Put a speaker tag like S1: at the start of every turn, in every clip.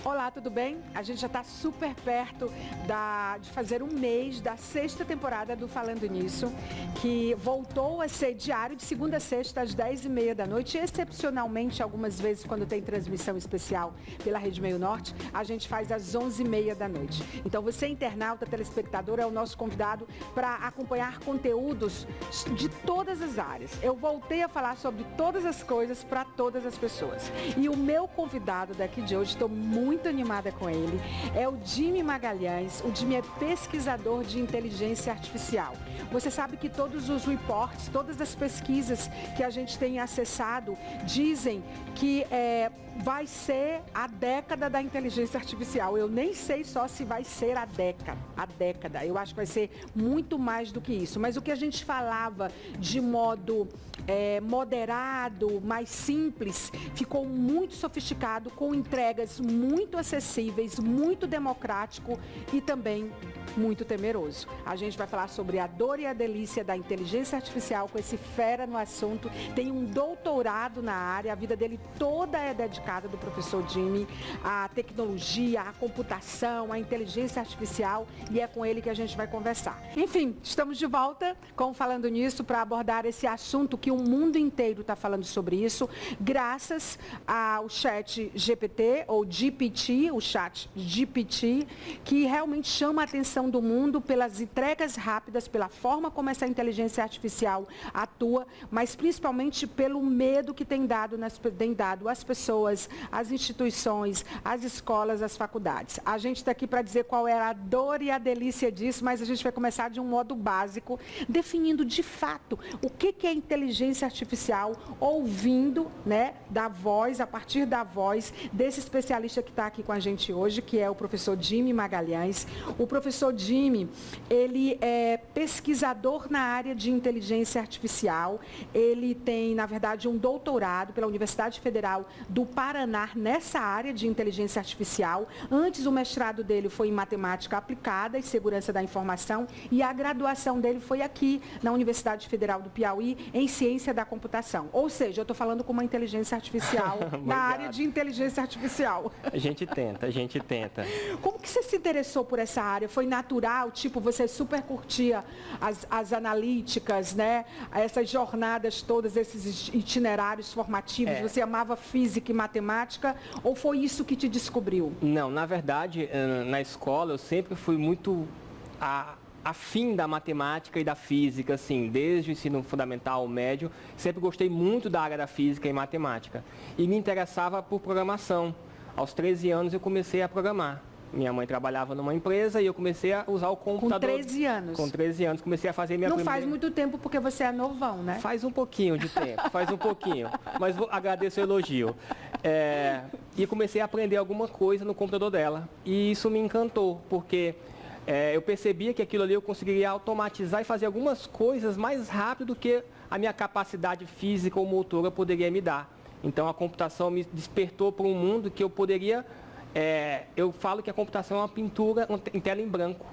S1: Olá, tudo bem? A gente já está super perto de fazer um mês da 6ª temporada do Falando Nisso, que voltou a ser diário de segunda a sexta às 10h30 da noite. Excepcionalmente, algumas vezes, quando tem transmissão especial pela Rede Meio Norte, a gente faz às 11h30 da noite. Então, você, internauta, telespectador, é o nosso convidado para acompanhar conteúdos de todas as áreas. Eu voltei a falar sobre todas as coisas para todas as pessoas. E o meu convidado daqui de hoje, estou muito animada com ele, é o Jimmy Magalhães. O Jimmy é pesquisador de inteligência artificial. Você sabe que todos os reports, todas as pesquisas que a gente tem acessado dizem que vai ser a década da inteligência artificial. Eu nem sei só se vai ser a década. Eu acho que vai ser muito mais do que isso. Mas o que a gente falava de modo moderado, mais simples, ficou muito sofisticado, com entregas muito acessíveis, muito democrático e também muito temeroso. A gente vai falar sobre a dor e a delícia da inteligência artificial com esse fera no assunto. Tem um doutorado na área, a vida dele toda é dedicada, do professor Jimmy, à tecnologia, à computação, à inteligência artificial, e é com ele que a gente vai conversar. Enfim, estamos de volta com Falando Nisso para abordar esse assunto que o mundo inteiro está falando sobre isso, graças ao chat GPT, ou GPT, o chat GPT, que realmente chama a atenção do mundo pelas entregas rápidas, pela forma como essa inteligência artificial atua, mas principalmente pelo medo que tem dado às pessoas, às instituições, às escolas, às faculdades. A gente está aqui para dizer qual é a dor e a delícia disso, mas a gente vai começar de um modo básico, definindo de fato o que é inteligência artificial, ouvindo, né, da voz, a partir da voz desse especialista que está aqui com a gente hoje, que é o professor Jimmy Magalhães. O professor Jimmy, ele é pesquisador na área de inteligência artificial. Ele tem, na verdade, um doutorado pela Universidade Federal do Paraná nessa área de inteligência artificial. Antes, o mestrado dele foi em matemática aplicada e segurança da informação, e a graduação dele foi aqui na Universidade Federal do Piauí em ciência da computação. Ou seja, eu estou falando com uma inteligência artificial na área de inteligência artificial.
S2: A gente tenta.
S1: Como que você se interessou por essa área? Foi natural, tipo, você super curtia as analíticas, né? Essas jornadas todas, esses itinerários formativos, você amava física e matemática, ou foi isso que te descobriu?
S2: Não, na verdade, na escola eu sempre fui muito afim da matemática e da física, assim, desde o ensino fundamental ao médio, sempre gostei muito da área da física e matemática. E me interessava por programação. Aos 13 anos eu comecei a programar. Minha mãe trabalhava numa empresa e eu comecei a usar o computador.
S1: Com 13 anos?
S2: Com 13 anos, comecei a fazer minha primeira...
S1: Não faz muito tempo, porque você é novão, né?
S2: Faz um pouquinho de tempo, mas agradeço o elogio. E comecei a aprender alguma coisa no computador dela. E isso me encantou, porque eu percebia que aquilo ali eu conseguiria automatizar e fazer algumas coisas mais rápido do que a minha capacidade física ou motora poderia me dar. Então, a computação me despertou para um mundo que eu poderia... eu falo que a computação é uma pintura em tela em branco,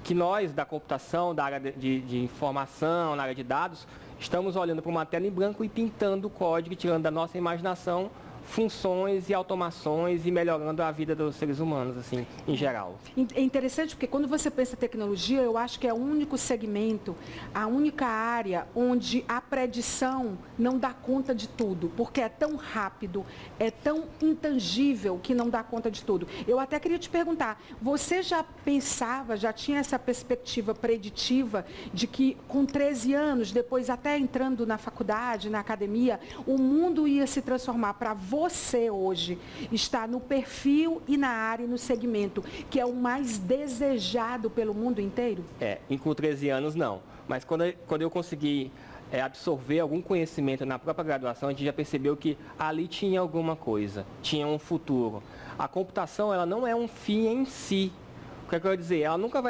S2: que nós, da computação, da área de informação, na área de dados, estamos olhando para uma tela em branco e pintando o código, tirando da nossa imaginação funções e automações e melhorando a vida dos seres humanos, assim, em geral.
S1: É interessante porque quando você pensa em tecnologia, eu acho que é o único segmento, a única área onde a predição não dá conta de tudo, porque é tão rápido, é tão intangível que não dá conta de tudo. Eu até queria te perguntar, você já pensava, já tinha essa perspectiva preditiva de que com 13 anos, depois até entrando na faculdade, na academia, o mundo ia se transformar para você hoje está no perfil e na área e no segmento que é o mais desejado pelo mundo inteiro?
S2: E com 13 anos não. Mas quando eu consegui absorver algum conhecimento na própria graduação, a gente já percebeu que ali tinha alguma coisa, tinha um futuro. A computação, ela não é um fim em si. O que eu quero dizer?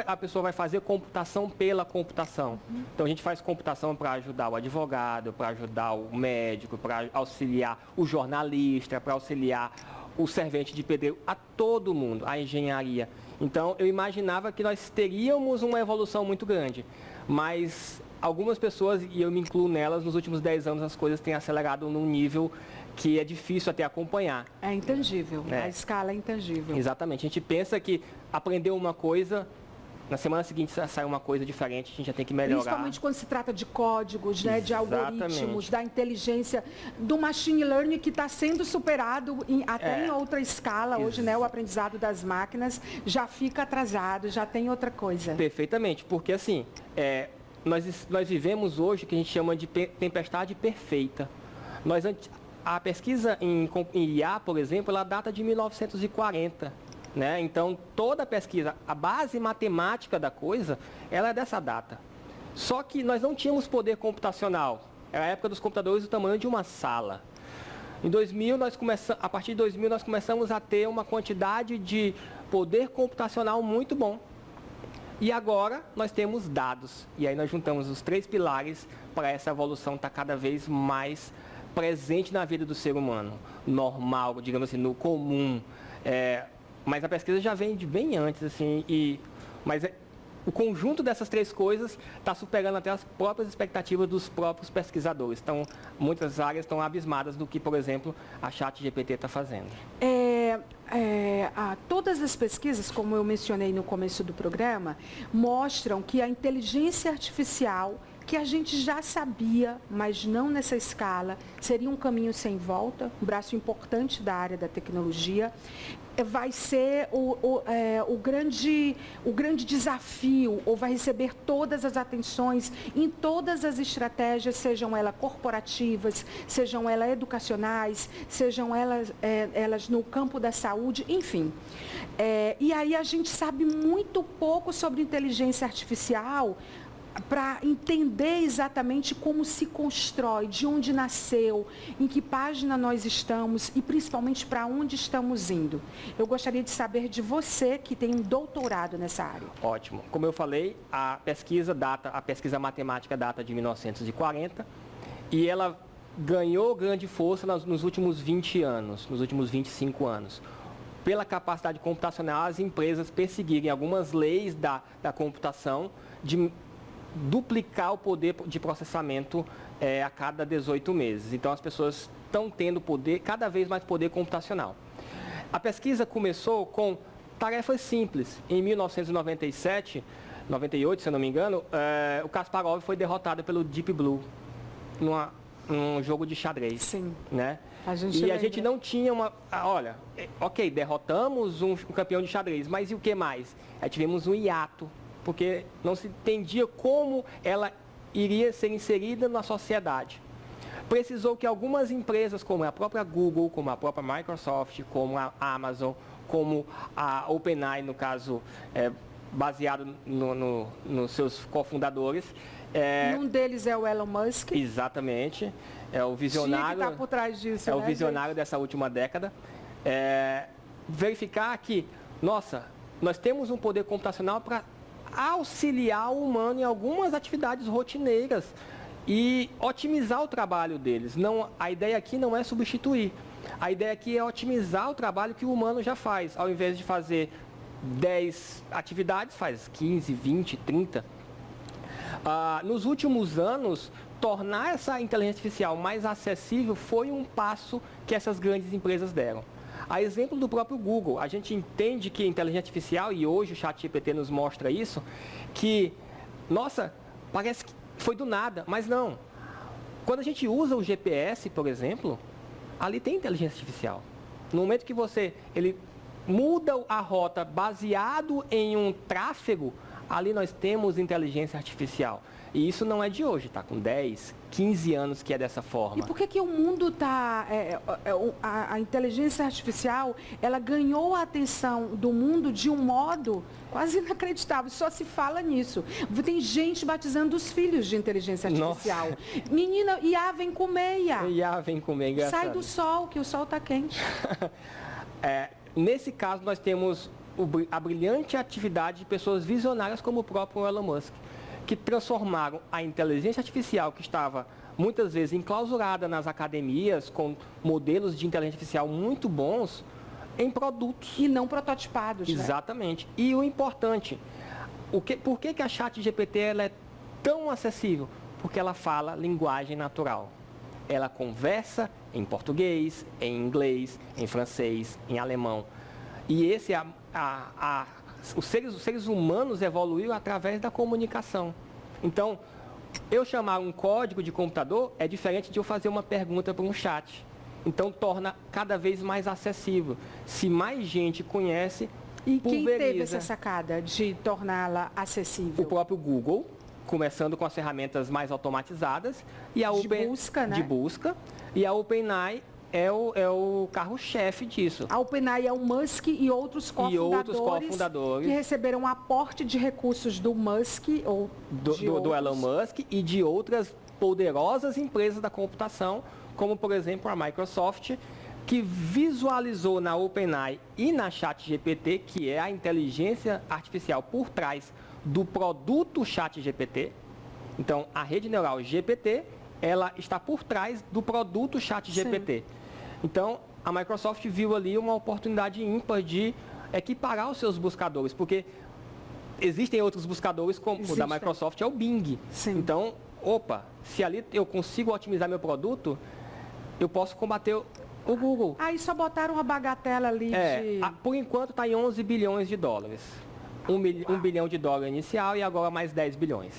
S2: A pessoa vai fazer computação pela computação. Então, a gente faz computação para ajudar o advogado, para ajudar o médico, para auxiliar o jornalista, para auxiliar o servente de pedreiro, a todo mundo, a engenharia. Então, eu imaginava que nós teríamos uma evolução muito grande, mas algumas pessoas, e eu me incluo nelas, nos últimos 10 anos as coisas têm acelerado num nível que é difícil até acompanhar.
S1: É intangível, a escala é intangível.
S2: Exatamente. A gente pensa que aprendeu uma coisa, na semana seguinte sai uma coisa diferente, a gente já tem que melhorar.
S1: Principalmente quando se trata de códigos, né, de algoritmos, da inteligência, do machine learning que está sendo superado até em outra escala. Hoje, né, o aprendizado das máquinas já fica atrasado, já tem outra coisa.
S2: Perfeitamente, porque assim, nós vivemos hoje o que a gente chama de tempestade perfeita. A pesquisa em IA, por exemplo, ela data de 1940. Né? Então, toda a pesquisa, a base matemática da coisa, ela é dessa data. Só que nós não tínhamos poder computacional. Era a época dos computadores do tamanho de uma sala. Em 2000, a partir de 2000, nós começamos a ter uma quantidade de poder computacional muito bom. E agora nós temos dados. E aí nós juntamos os 3 pilares para essa evolução estar cada vez mais presente na vida do ser humano. Normal, digamos assim, no comum. Mas a pesquisa já vem de bem antes, assim, mas o conjunto dessas 3 coisas está superando até as próprias expectativas dos próprios pesquisadores. Então, muitas áreas estão abismadas do que, por exemplo, a ChatGPT está fazendo.
S1: Todas as pesquisas, como eu mencionei no começo do programa, mostram que a inteligência artificial, que a gente já sabia, mas não nessa escala, seria um caminho sem volta, um braço importante da área da tecnologia, vai ser o grande desafio, ou vai receber todas as atenções em todas as estratégias, sejam elas corporativas, sejam elas educacionais, sejam elas no campo da saúde, enfim. E aí a gente sabe muito pouco sobre inteligência artificial, para entender exatamente como se constrói, de onde nasceu, em que página nós estamos e principalmente para onde estamos indo. Eu gostaria de saber de você, que tem um doutorado nessa área.
S2: Ótimo. Como eu falei, a pesquisa matemática data de 1940 e ela ganhou grande força nos últimos 20 anos, nos últimos 25 anos. Pela capacidade computacional, as empresas perseguirem algumas leis da computação de duplicar o poder de processamento a cada 18 meses. Então, as pessoas estão tendo cada vez mais poder computacional. A pesquisa começou com tarefas simples. Em 1997, 98, se eu não me engano, o Kasparov foi derrotado pelo Deep Blue num jogo de xadrez.
S1: Sim.
S2: Né? A
S1: gente
S2: não tinha olha, ok, derrotamos um campeão de xadrez, mas e o que mais? Aí tivemos um hiato, porque não se entendia como ela iria ser inserida na sociedade. Precisou que algumas empresas, como a própria Google, como a própria Microsoft, como a Amazon, como a OpenAI, no caso, baseado nos seus cofundadores.
S1: Um deles é o Elon Musk.
S2: Exatamente. É o visionário.
S1: Que está por trás disso,
S2: o visionário dessa última década. Verificar que, nós temos um poder computacional para auxiliar o humano em algumas atividades rotineiras e otimizar o trabalho deles. A ideia aqui não é substituir. A ideia aqui é otimizar o trabalho que o humano já faz. Ao invés de fazer 10 atividades, faz 15, 20, 30. Nos últimos anos, tornar essa inteligência artificial mais acessível foi um passo que essas grandes empresas deram. A exemplo do próprio Google, a gente entende que a inteligência artificial, e hoje o ChatGPT nos mostra isso, que, parece que foi do nada, mas não. Quando a gente usa o GPS, por exemplo, ali tem inteligência artificial. No momento que ele muda a rota baseado em um tráfego, ali nós temos inteligência artificial. E isso não é de hoje, está com 10, 15 anos que é dessa forma.
S1: E por que o mundo está... a inteligência artificial, ela ganhou a atenção do mundo de um modo quase inacreditável. Só se fala nisso. Tem gente batizando os filhos de inteligência artificial. Nossa. Menina, IA vem comer, IA.
S2: IA vem comer, engraçado.
S1: Sai do sol, que o sol está quente.
S2: Nesse caso, nós temos a brilhante atividade de pessoas visionárias como o próprio Elon Musk, que transformaram a inteligência artificial, que estava muitas vezes enclausurada nas academias, com modelos de inteligência artificial muito bons, em produtos.
S1: E não prototipados,
S2: Exatamente. Né? E o importante, por que a ChatGPT ela é tão acessível? Porque ela fala linguagem natural. ela conversa em português, em inglês, em francês, em alemão. E esse os seres humanos evoluíram através da comunicação. Então, eu chamar um código de computador é diferente de eu fazer uma pergunta para um chat. Então, torna cada vez mais acessível. Se mais gente conhece,
S1: e quem teve essa sacada de torná-la acessível?
S2: O próprio Google, começando com as ferramentas mais automatizadas. E a
S1: de busca.
S2: E a OpenAI é o carro-chefe disso.
S1: A OpenAI é o Musk e outros cofundadores que receberam um aporte de recursos do Musk ou
S2: do Elon Musk e de outras poderosas empresas da computação, como, por exemplo, a Microsoft, que visualizou na OpenAI e na ChatGPT, que é a inteligência artificial por trás do produto ChatGPT. Então, a rede neural GPT, ela está por trás do produto ChatGPT. Então, a Microsoft viu ali uma oportunidade ímpar de equiparar os seus buscadores, porque existem outros buscadores, como o da Microsoft é o Bing.
S1: Sim.
S2: Então, se ali eu consigo otimizar meu produto, eu posso combater o Google.
S1: Aí só botaram uma bagatela ali
S2: por enquanto está em 11 bilhões de dólares. 1 bilhão de dólares inicial e agora mais 10 bilhões.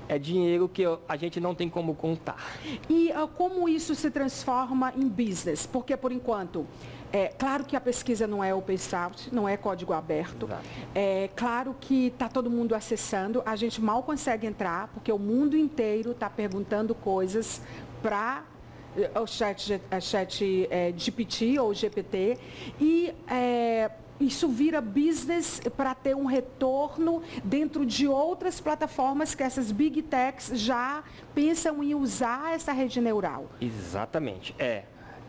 S2: É dinheiro que a gente não tem como contar.
S1: E como isso se transforma em business? Porque, por enquanto, claro que a pesquisa não é open source, não é código aberto.
S2: Exato.
S1: É claro que está todo mundo acessando, a gente mal consegue entrar, porque o mundo inteiro está perguntando coisas para o chat GPT ou GPT. E isso vira business para ter um retorno dentro de outras plataformas que essas big techs já pensam em usar essa rede neural.
S2: Exatamente.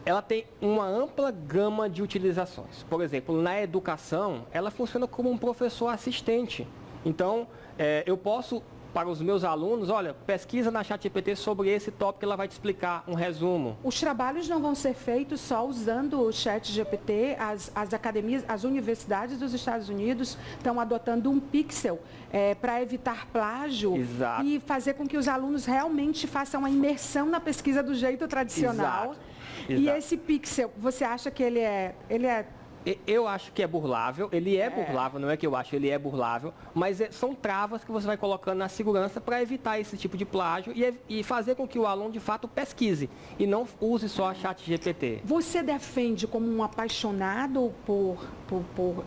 S2: Ela tem uma ampla gama de utilizações. Por exemplo, na educação, ela funciona como um professor assistente. Então, eu posso, para os meus alunos, olha, pesquisa na ChatGPT sobre esse tópico, ela vai te explicar um resumo.
S1: Os trabalhos não vão ser feitos só usando o ChatGPT. As academias, as universidades dos Estados Unidos estão adotando um pixel para evitar plágio.
S2: Exato.
S1: E fazer com que os alunos realmente façam a imersão na pesquisa do jeito tradicional.
S2: Exato.
S1: E esse pixel, você acha que ele é
S2: Eu acho que é burlável, ele é burlável, não é que eu acho, ele é burlável, mas são travas que você vai colocando na segurança para evitar esse tipo de plágio e fazer com que o aluno de fato pesquise e não use só a ChatGPT.
S1: Você defende como um apaixonado por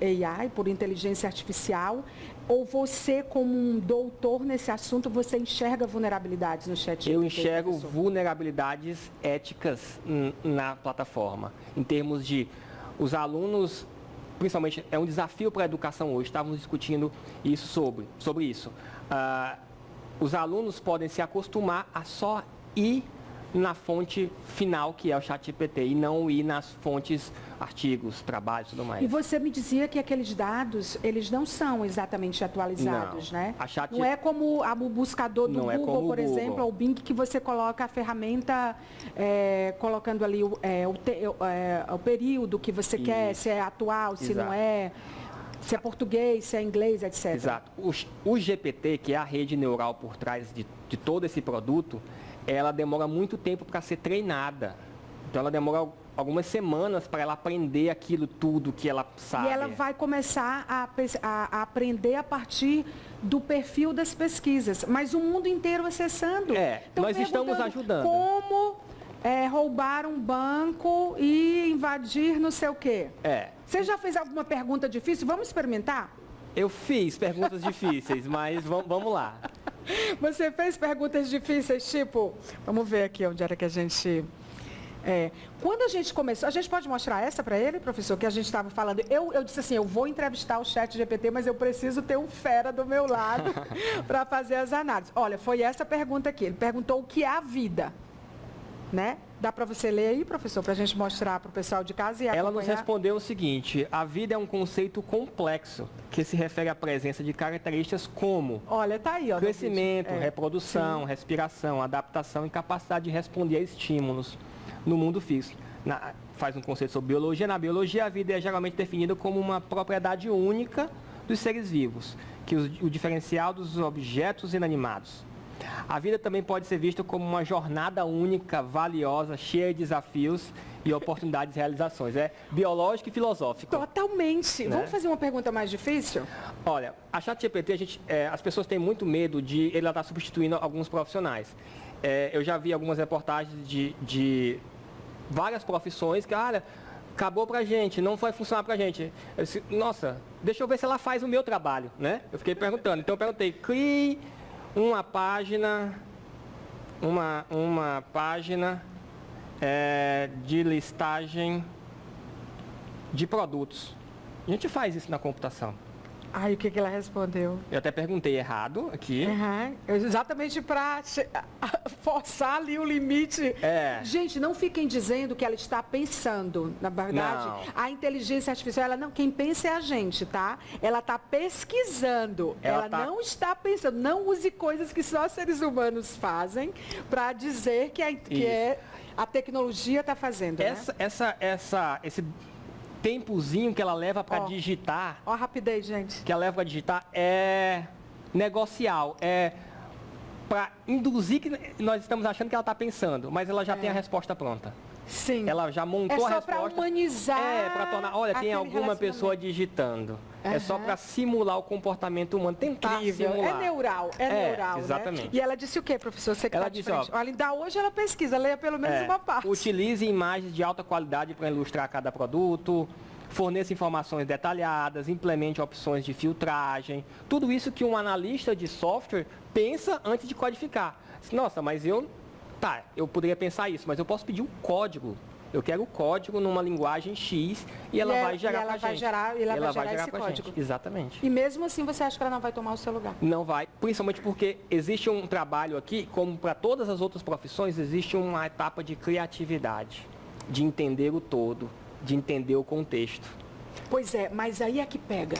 S1: AI, por inteligência artificial, ou você, como um doutor nesse assunto, você enxerga vulnerabilidades no ChatGPT?
S2: Eu enxergo vulnerabilidades éticas na plataforma, em termos de os alunos, principalmente, é um desafio para a educação hoje, estávamos discutindo isso sobre isso. Os alunos podem se acostumar a só ir na fonte final, que é o ChatGPT, e não ir nas fontes, artigos, trabalhos e tudo mais.
S1: E você me dizia que aqueles dados, eles não são exatamente atualizados,
S2: não.
S1: Né? Não é como o buscador do Google, por exemplo, ou o Bing, que você coloca a ferramenta, colocando ali o período que você quer, se é atual, se não é, se é português, se é inglês, etc.
S2: Exato. O GPT, que é a rede neural por trás de todo esse produto, ela demora muito tempo para ser treinada. Então, ela demora algumas semanas para ela aprender aquilo tudo que ela sabe.
S1: E ela vai começar a aprender a partir do perfil das pesquisas. Mas o mundo inteiro acessando.
S2: Então, nós estamos ajudando.
S1: Como roubar um banco e invadir não sei o quê. Você já fez alguma pergunta difícil? Vamos experimentar?
S2: Eu fiz perguntas difíceis, mas vamos lá.
S1: Você fez perguntas difíceis, tipo... Vamos ver aqui onde era que a gente... Quando a gente começou... A gente pode mostrar essa para ele, professor? Que a gente estava falando... Eu disse assim, eu vou entrevistar o ChatGPT, mas eu preciso ter um fera do meu lado para fazer as análises. Olha, foi essa pergunta aqui. Ele perguntou o que é a vida, né? Dá para você ler aí, professor, para a gente mostrar para o pessoal de casa e acompanhar?
S2: Ela nos respondeu o seguinte: a vida é um conceito complexo que se refere à presença de características como
S1: olha, tá aí, ó,
S2: crescimento, reprodução, respiração, adaptação e capacidade de responder a estímulos no mundo físico. Faz um conceito sobre biologia. Na biologia, a vida é geralmente definida como uma propriedade única dos seres vivos, que o diferencial dos objetos inanimados. A vida também pode ser vista como uma jornada única, valiosa, cheia de desafios e oportunidades de realizações. É biológico e filosófico.
S1: Totalmente.
S2: Né?
S1: Vamos fazer uma pergunta mais difícil?
S2: Olha, a ChatGPT, as pessoas têm muito medo de ele estar substituindo alguns profissionais. Eu já vi algumas reportagens de várias profissões que, acabou pra gente, não vai funcionar pra gente. Eu disse, nossa, deixa eu ver se ela faz o meu trabalho, né? Eu fiquei perguntando. Então eu perguntei, crie uma página de listagem de produtos. A gente faz isso na computação.
S1: Ai, o que ela respondeu?
S2: Eu até perguntei errado aqui.
S1: Exatamente para forçar ali o limite. Gente, não fiquem dizendo que ela está pensando. Na verdade,
S2: não.
S1: A inteligência artificial, quem pensa é a gente, tá? Ela está pesquisando. Ela não está pensando. Não use coisas que só seres humanos fazem para dizer que a tecnologia está fazendo.
S2: Esse tempozinho que ela leva para digitar.
S1: Ó a rapidez, gente.
S2: Que ela leva para digitar é negocial, é para induzir que nós estamos achando que ela está pensando, mas ela já tem a resposta pronta.
S1: Sim.
S2: Ela já montou a resposta.
S1: É só para humanizar.
S2: Para tornar, olha, tem alguma pessoa digitando. É só para simular o comportamento humano, tentar simular.
S1: É neural, neural,
S2: exatamente.
S1: Né? E ela disse o quê, professor? Você que
S2: ela
S1: tá
S2: disse,
S1: olha, ainda hoje ela pesquisa, leia pelo menos uma parte.
S2: Utilize imagens de alta qualidade para ilustrar cada produto, forneça informações detalhadas, implemente opções de filtragem, tudo isso que um analista de software pensa antes de codificar. Nossa, mas eu poderia pensar isso, mas eu posso pedir um código. Eu quero o código numa linguagem X e ela vai gerar para a gente.
S1: Ela vai gerar esse código.
S2: Exatamente.
S1: E mesmo assim você acha que ela não vai tomar o seu lugar?
S2: Não vai, principalmente porque existe um trabalho aqui, como para todas as outras profissões, existe uma etapa de criatividade, de entender o todo, de entender o contexto.
S1: Pois é, mas aí é que pega.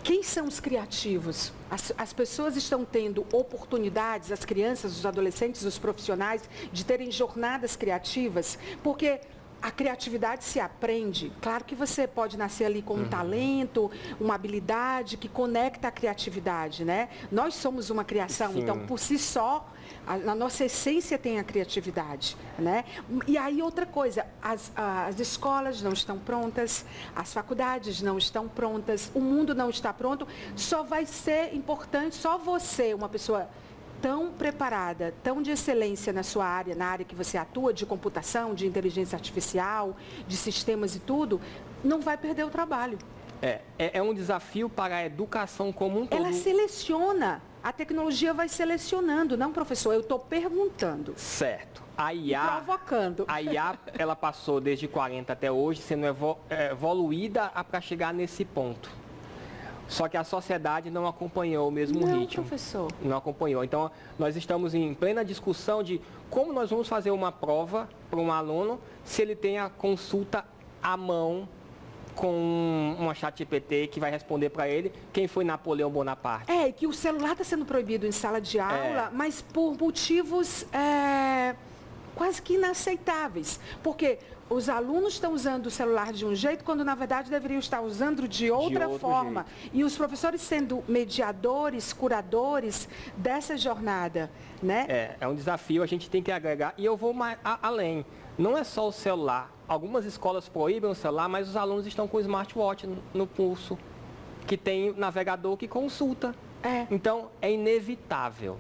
S1: Quem são os criativos? As pessoas estão tendo oportunidades, as crianças, os adolescentes, os profissionais, de terem jornadas criativas, porque a criatividade se aprende. Claro que você pode nascer ali com um talento, uma habilidade que conecta a criatividade, né? Nós somos uma criação, então por si só, na nossa essência tem a criatividade, né? E aí outra coisa, as escolas não estão prontas, as faculdades não estão prontas, o mundo não está pronto, só vai ser importante, só você, uma pessoa tão preparada, tão de excelência na sua área, na área que você atua, de computação, de inteligência artificial, de sistemas e tudo, não vai perder o trabalho.
S2: É um desafio para a educação como um todo.
S1: Ela seleciona. A tecnologia vai selecionando, não, professor? Eu estou perguntando.
S2: Certo. A IA,
S1: provocando.
S2: A IA, ela passou desde 40 até hoje, sendo evoluída para chegar nesse ponto. Só que a sociedade não acompanhou o mesmo ritmo.
S1: Não, professor.
S2: Não acompanhou. Então, nós estamos em plena discussão de como nós vamos fazer uma prova para um aluno se ele tem a consulta à mão com uma ChatGPT que vai responder para ele quem foi Napoleão Bonaparte.
S1: Que o celular está sendo proibido em sala de aula, mas por motivos quase que inaceitáveis. Porque os alunos estão usando o celular de um jeito, quando na verdade deveriam estar usando de outra forma. E os professores sendo mediadores, curadores dessa jornada, né?
S2: É um desafio, a gente tem que agregar. E eu vou mais além. Não é só o celular. Algumas escolas proíbem o celular, mas os alunos estão com o smartwatch no pulso, que tem navegador que consulta. Então, é inevitável.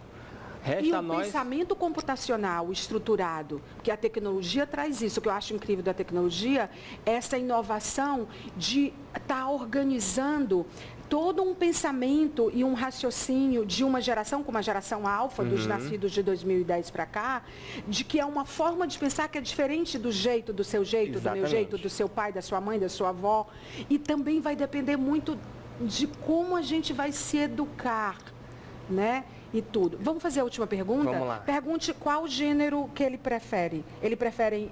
S1: Resta pensamento computacional estruturado, porque a tecnologia traz isso. O que eu acho incrível da tecnologia é essa inovação de estar organizando todo um pensamento e um raciocínio de uma geração, como a geração alfa, dos nascidos de 2010 para cá, de que é uma forma de pensar que é diferente do jeito, do seu jeito,
S2: Exatamente.
S1: Do meu jeito, do seu pai, da sua mãe, da sua avó. E também vai depender muito de como a gente vai se educar, né? E tudo. Vamos fazer a última pergunta?
S2: Vamos lá.
S1: Pergunte qual gênero que ele prefere.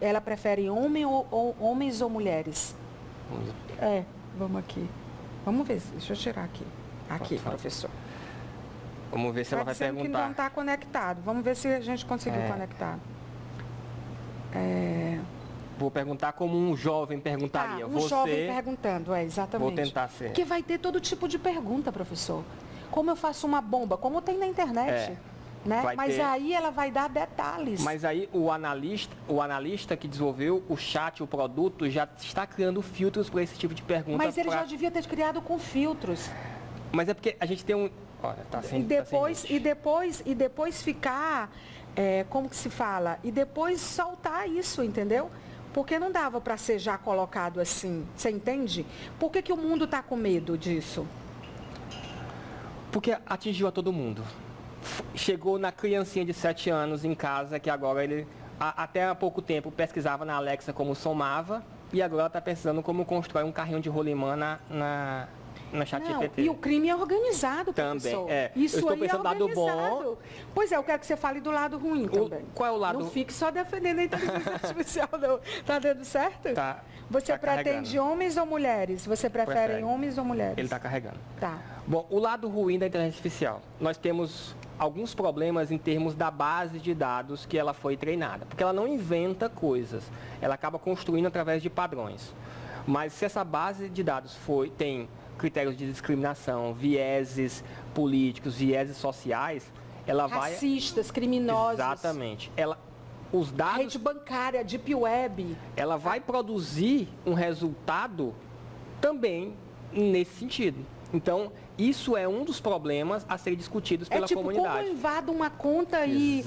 S1: Ela prefere homens ou mulheres? Vamos aqui. Vamos ver, deixa eu tirar aqui. Aqui, professor.
S2: Vamos ver se ela vai perguntar.
S1: Que não está conectado. Vamos ver se a gente conseguiu conectar.
S2: Vou perguntar como um jovem perguntaria.
S1: Jovem perguntando, exatamente.
S2: Vou tentar ser.
S1: Porque vai ter todo tipo de pergunta, professor. Como eu faço uma bomba? Como tem na internet. né? Mas
S2: ter...
S1: aí ela vai dar detalhes.
S2: Mas aí o analista que desenvolveu o chat, o produto, já está criando filtros para esse tipo de pergunta.
S1: Mas ele já devia ter criado com filtros.
S2: Mas é porque a gente tem um... Olha, tá sem,
S1: e depois ficar, como que se fala? E depois soltar isso, entendeu? Porque não dava para ser já colocado assim, você entende? Por que o mundo está com medo disso?
S2: Porque atingiu a todo mundo. Chegou na criancinha de 7 anos em casa, que agora ele, até há pouco tempo, pesquisava na Alexa como somava, e agora está pensando como constrói um carrinho de rolimã na ChatGPT.
S1: E o crime é organizado, professor.
S2: Também, é.
S1: Isso
S2: eu estou
S1: aí
S2: pensando
S1: é
S2: lado bom.
S1: Pois é, eu quero que você fale do lado ruim também.
S2: Qual é o lado...
S1: Não fique só defendendo a inteligência artificial, não. Tá dando certo?
S2: Tá.
S1: Você pretende
S2: carregando.
S1: Homens ou mulheres? Você prefere homens ou mulheres?
S2: Ele está carregando.
S1: Tá.
S2: Bom, o lado ruim da inteligência artificial. Nós temos alguns problemas em termos da base de dados que ela foi treinada. Porque ela não inventa coisas. Ela acaba construindo através de padrões. Mas se essa base de dados tem critérios de discriminação, vieses políticos, vieses sociais, ela vai...
S1: Racistas, criminosos.
S2: Exatamente. Os dados...
S1: Rede bancária, deep web.
S2: Ela vai produzir um resultado também nesse sentido. Então, isso é um dos problemas a serem discutidos pela comunidade.
S1: Como eu invado uma conta e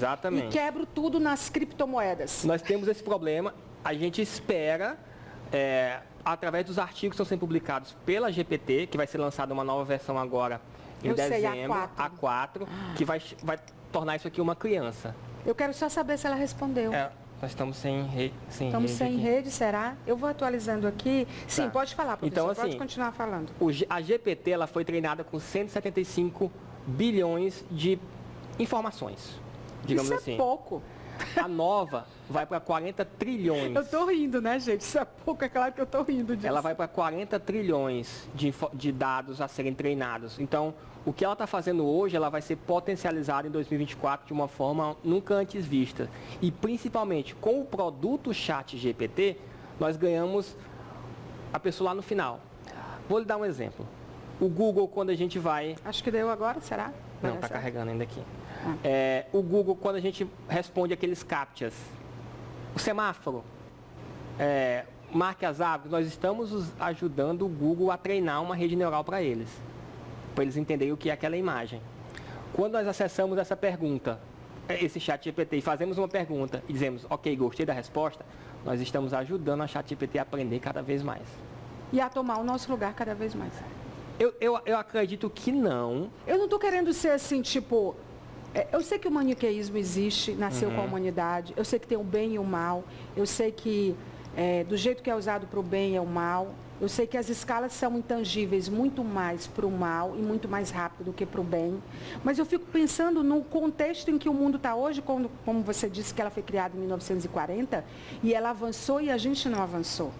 S1: quebro tudo nas criptomoedas.
S2: Nós temos esse problema, a gente espera... através dos artigos que estão sendo publicados pela GPT, que vai ser lançada uma nova versão agora em dezembro, A4, que vai tornar isso aqui uma criança.
S1: Eu quero só saber se ela respondeu.
S2: Nós estamos sem rede.
S1: Estamos sem rede, será? Eu vou atualizando aqui. Sim,
S2: Tá.
S1: pode falar, professor,
S2: Então, assim,
S1: pode continuar falando.
S2: A GPT ela foi treinada com 175 bilhões de informações, digamos
S1: Isso
S2: assim.
S1: é pouco.
S2: A nova vai para 40 trilhões.
S1: Eu tô rindo, né, gente? Isso é pouco, é claro que eu tô rindo disso.
S2: Ela vai para 40 trilhões de dados a serem treinados. Então, o que ela está fazendo hoje, ela vai ser potencializada em 2024 de uma forma nunca antes vista. E, principalmente, com o produto ChatGPT, nós ganhamos a pessoa lá no final. Vou lhe dar um exemplo. O Google, quando a gente vai...
S1: Acho que deu agora, será?
S2: Não, está carregando ainda aqui. O Google, quando a gente responde aqueles CAPTCHAs, o semáforo, marque as árvores, nós estamos ajudando o Google a treinar uma rede neural para eles entenderem o que é aquela imagem. Quando nós acessamos essa pergunta, esse chat GPT, e fazemos uma pergunta e dizemos, ok, gostei da resposta, nós estamos ajudando a chat GPT a aprender cada vez mais.
S1: E a tomar o nosso lugar cada vez mais.
S2: Eu acredito que não.
S1: Eu não estou querendo ser assim, tipo... eu sei que o maniqueísmo existe, nasceu com a humanidade. Eu sei que tem o bem e o mal. Eu sei que do jeito que é usado para o bem é o mal. Eu sei que as escalas são intangíveis muito mais para o mal e muito mais rápido do que para o bem. Mas eu fico pensando no contexto em que o mundo está hoje, como você disse que ela foi criada em 1940, e ela avançou e a gente não avançou.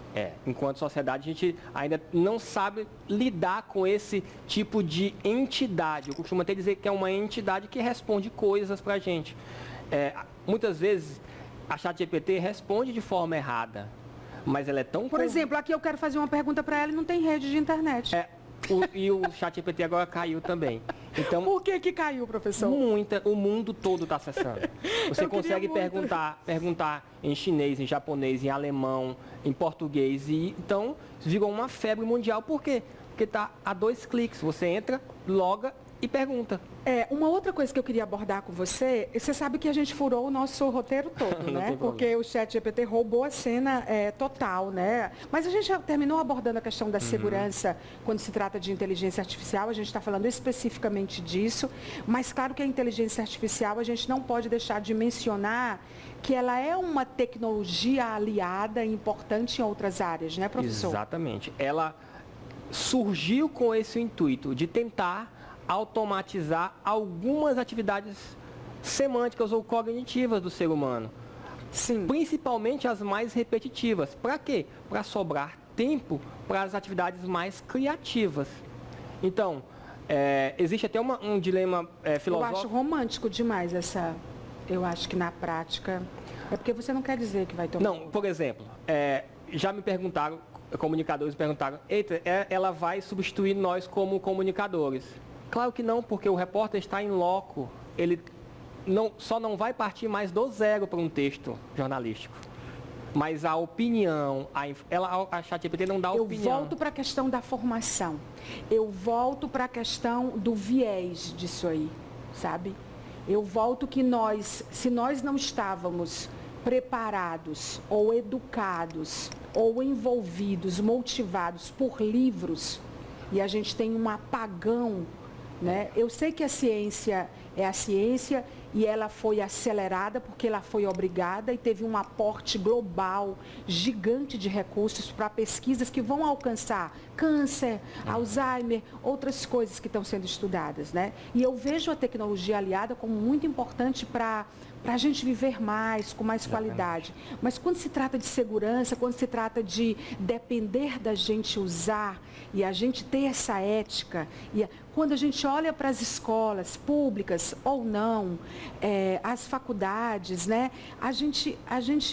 S2: Enquanto sociedade, a gente ainda não sabe lidar com esse tipo de entidade. Eu costumo até dizer que é uma entidade que responde coisas para a gente. Muitas vezes, a ChatGPT responde de forma errada. Mas ela é tão...
S1: Por exemplo, aqui eu quero fazer uma pergunta para ela e não tem rede de internet.
S2: E o ChatGPT agora caiu também. Então,
S1: por que caiu, professor?
S2: O mundo todo está acessando. Você consegue perguntar em chinês, em japonês, em alemão, em português. Então, virou uma febre mundial. Por quê? Porque está a 2 cliques. Você entra, loga e pergunta.
S1: Uma outra coisa que eu queria abordar com você sabe que a gente furou o nosso roteiro todo, né? Porque o ChatGPT roubou a cena total, né? Mas a gente já terminou abordando a questão da segurança quando se trata de inteligência artificial, a gente está falando especificamente disso, mas claro que a inteligência artificial a gente não pode deixar de mencionar que ela é uma tecnologia aliada importante em outras áreas, né, professor?
S2: Exatamente. Ela surgiu com esse intuito de tentar automatizar algumas atividades semânticas ou cognitivas do ser humano.
S1: Sim.
S2: Principalmente as mais repetitivas. Para quê? Para sobrar tempo para as atividades mais criativas. Então, existe até um dilema filosófico.
S1: Eu acho romântico demais essa... Eu acho que na prática... É porque você não quer dizer que vai tomar...
S2: Não, por exemplo, já me perguntaram, comunicadores me perguntaram, eita, ela vai substituir nós como comunicadores? Claro que não, porque o repórter está em loco, ele só não vai partir mais do zero para um texto jornalístico. Mas a opinião, a ChatGPT não dá opinião.
S1: Eu volto para a questão da formação. Eu volto para a questão do viés disso aí, sabe? Eu volto que se nós não estávamos preparados ou educados ou envolvidos, motivados por livros, e a gente tem um apagão, né? Eu sei que a ciência é a ciência e ela foi acelerada porque ela foi obrigada e teve um aporte global gigante de recursos para pesquisas que vão alcançar câncer, Alzheimer, outras coisas que estão sendo estudadas, né? E eu vejo a tecnologia aliada como muito importante para a gente viver mais, com mais qualidade. Mas quando se trata de segurança, quando se trata de depender da gente usar e a gente ter essa ética, e quando a gente olha para as escolas públicas ou não, as faculdades, né, a gente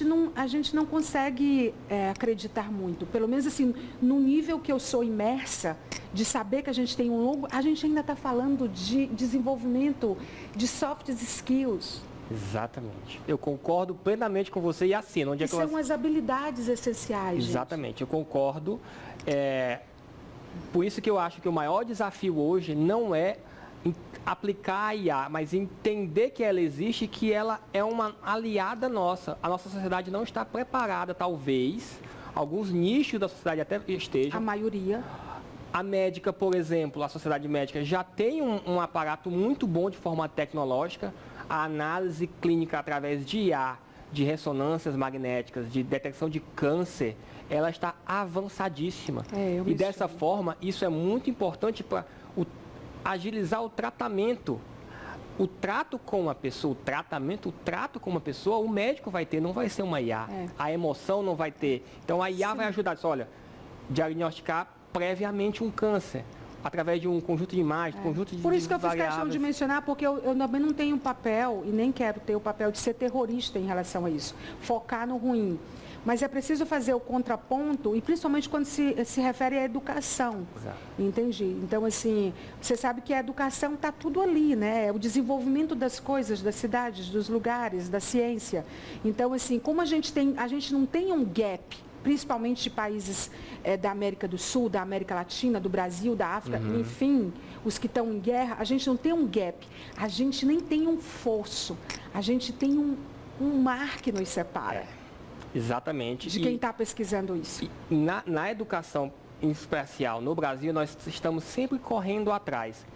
S1: não consegue acreditar muito. Pelo menos assim, no nível que eu sou imersa, de saber que a gente tem a gente ainda está falando de desenvolvimento de soft skills.
S2: Exatamente. Eu concordo plenamente com você e assino.
S1: Onde são as habilidades essenciais.
S2: Exatamente, eu concordo. Por isso que eu acho que o maior desafio hoje não é aplicar a IA, mas entender que ela existe e que ela é uma aliada nossa. A nossa sociedade não está preparada, talvez. Alguns nichos da sociedade até estejam.
S1: A maioria.
S2: A médica, por exemplo, a sociedade médica já tem um aparato muito bom de forma tecnológica. A análise clínica através de IA, de ressonâncias magnéticas, de detecção de câncer, ela está avançadíssima. E dessa forma, isso é muito importante para agilizar o tratamento. O trato com a pessoa, o trato com uma pessoa, o médico vai ter, não vai ser uma IA. A emoção não vai ter. Então a IA vai ajudar, olha, diagnosticar previamente um câncer. Através de um conjunto de imagens, conjunto de
S1: Por isso que eu fiz
S2: variáveis.
S1: questão de mencionar, porque eu também não tenho papel, e nem quero ter o papel de ser terrorista em relação a isso, focar no ruim. Mas é preciso fazer o contraponto, e principalmente quando se refere à educação.
S2: Exato.
S1: Entendi. Então, assim, você sabe que a educação está tudo ali, né? É o desenvolvimento das coisas, das cidades, dos lugares, da ciência. Então, assim, como a gente não tem um gap, principalmente de países da América do Sul, da América Latina, do Brasil, da África, enfim, os que estão em guerra, a gente não tem um gap, a gente nem tem um fosso, a gente tem um mar que nos separa.
S2: Exatamente.
S1: De quem está pesquisando isso.
S2: Na educação especial no Brasil, nós estamos sempre correndo atrás.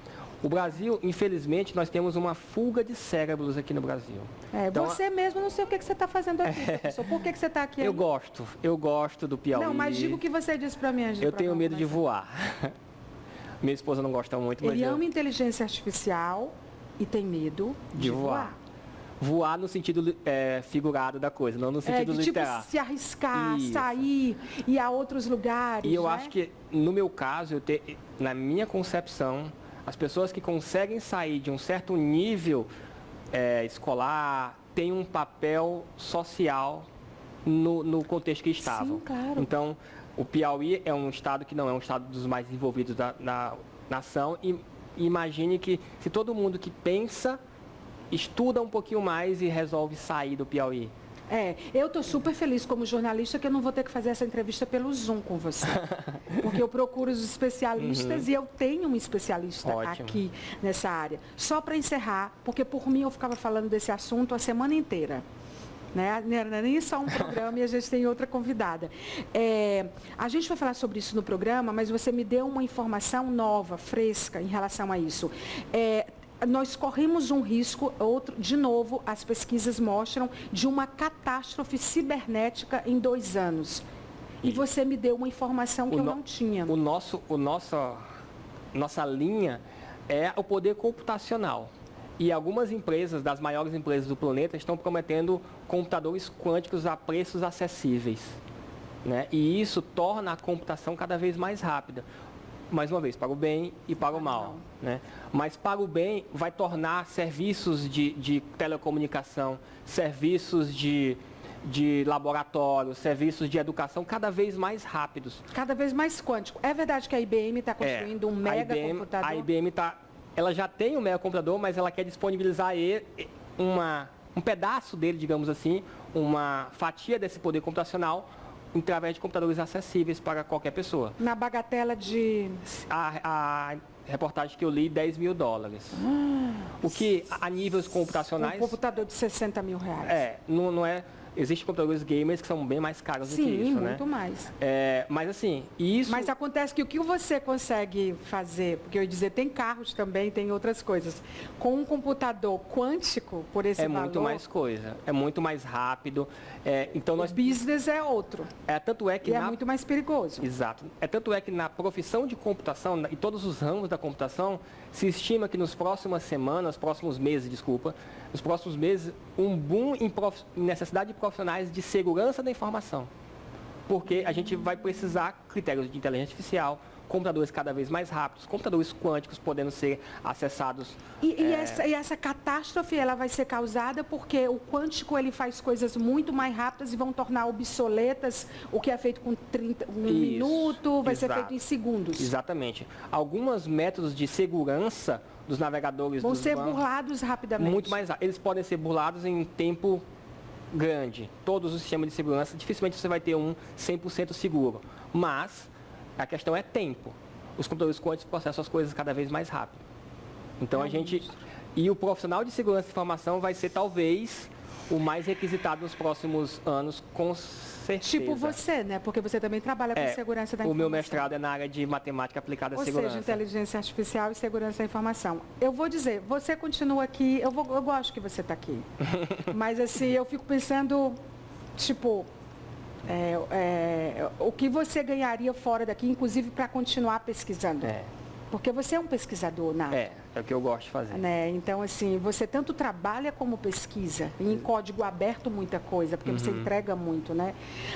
S2: O Brasil, infelizmente, nós temos uma fuga de cérebros aqui no Brasil.
S1: Então, você mesmo, não sei o que você está fazendo aqui, professor. Por que você está aqui?
S2: Eu gosto do Piauí.
S1: Não, mas diga o que você disse para mim.
S2: Eu tenho medo de voar. Minha esposa não gosta muito, mas
S1: Ele ama inteligência artificial e tem medo de voar.
S2: Voar no sentido figurado da coisa, não no sentido literal.
S1: Tipo, se arriscar, sair, ir a outros lugares.
S2: E eu acho que, no meu caso, na minha concepção, as pessoas que conseguem sair de um certo nível escolar têm um papel social no contexto que estavam.
S1: Sim, claro.
S2: Então, o Piauí é um estado que não é um estado dos mais desenvolvidos da nação. E imagine que se todo mundo que pensa, estuda um pouquinho mais e resolve sair do Piauí.
S1: Eu estou super feliz como jornalista que eu não vou ter que fazer essa entrevista pelo Zoom com você. Porque eu procuro os especialistas e eu tenho um especialista aqui nessa área. Só para encerrar, porque por mim eu ficava falando desse assunto a semana inteira. Né? Não era nem só um programa e a gente tem outra convidada. A gente vai falar sobre isso no programa, mas você me deu uma informação nova, fresca em relação a isso. Nós corremos um risco, de novo, as pesquisas mostram, de uma catástrofe cibernética em 2 anos. E você me deu uma informação que eu não tinha.
S2: Nossa linha é o poder computacional. E algumas empresas, das maiores empresas do planeta, estão prometendo computadores quânticos a preços acessíveis. Né? E isso torna a computação cada vez mais rápida. Mais uma vez, para o bem e para o mal. Né? Mas para o bem vai tornar serviços de telecomunicação, serviços de laboratório, serviços de educação cada vez mais rápidos.
S1: Cada vez mais quântico. É verdade que a IBM está construindo um mega computador?
S2: A IBM ela já tem um mega computador, mas ela quer disponibilizar um pedaço dele, digamos assim, uma fatia desse poder computacional através de computadores acessíveis para qualquer pessoa.
S1: Na bagatela de...
S2: A reportagem que eu li, $10 mil. O que, a níveis computacionais...
S1: Um computador de 60 mil reais.
S2: Não é... Existem computadores gamers que são bem mais caros do que isso,
S1: Sim,
S2: né?
S1: muito mais.
S2: Mas assim, isso...
S1: Mas acontece que o que você consegue fazer, porque eu ia dizer, tem carros também, tem outras coisas, com um computador quântico, por esse valor...
S2: É muito mais coisa, é muito mais rápido. Então nós...
S1: O business é outro.
S2: Tanto é que
S1: e é muito mais perigoso.
S2: Exato. Tanto é que na profissão de computação, e todos os ramos da computação, se estima que nos próximos meses, um boom em necessidade de profissionais de segurança da informação. Porque a gente vai precisar critérios de inteligência artificial, computadores cada vez mais rápidos, computadores quânticos podendo ser acessados.
S1: E essa catástrofe, ela vai ser causada porque o quântico, ele faz coisas muito mais rápidas e vão tornar obsoletas o que é feito com um minuto, vai ser feito em segundos.
S2: Exatamente. Alguns métodos de segurança dos navegadores
S1: vão ser burlados rapidamente.
S2: Muito mais rápido. Eles podem ser burlados em tempo grande. Todos os sistemas de segurança, dificilmente você vai ter um 100% seguro. Mas a questão é tempo. Os computadores quânticos processam as coisas cada vez mais rápido. Então E o profissional de segurança de informação vai ser talvez o mais requisitado nos próximos anos, com certeza.
S1: Tipo você, né? Porque você também trabalha com segurança da informação.
S2: O meu mestrado é na área de matemática aplicada à segurança.
S1: Ou seja, inteligência artificial e segurança da informação. Eu vou dizer, você continua aqui, eu gosto que você está aqui. Mas assim, eu fico pensando, tipo, o que você ganharia fora daqui, inclusive para continuar pesquisando. Porque você é um pesquisador, Nato.
S2: É o que eu gosto de fazer.
S1: Né? Então, assim, você tanto trabalha como pesquisa. E em código aberto muita coisa, porque você entrega muito, né?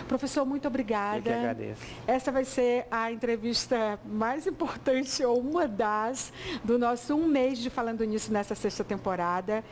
S1: Professor, muito obrigada.
S2: Eu que agradeço.
S1: Essa vai ser a entrevista mais importante, ou uma das, do nosso mês de Falando Nisso nessa 6ª temporada.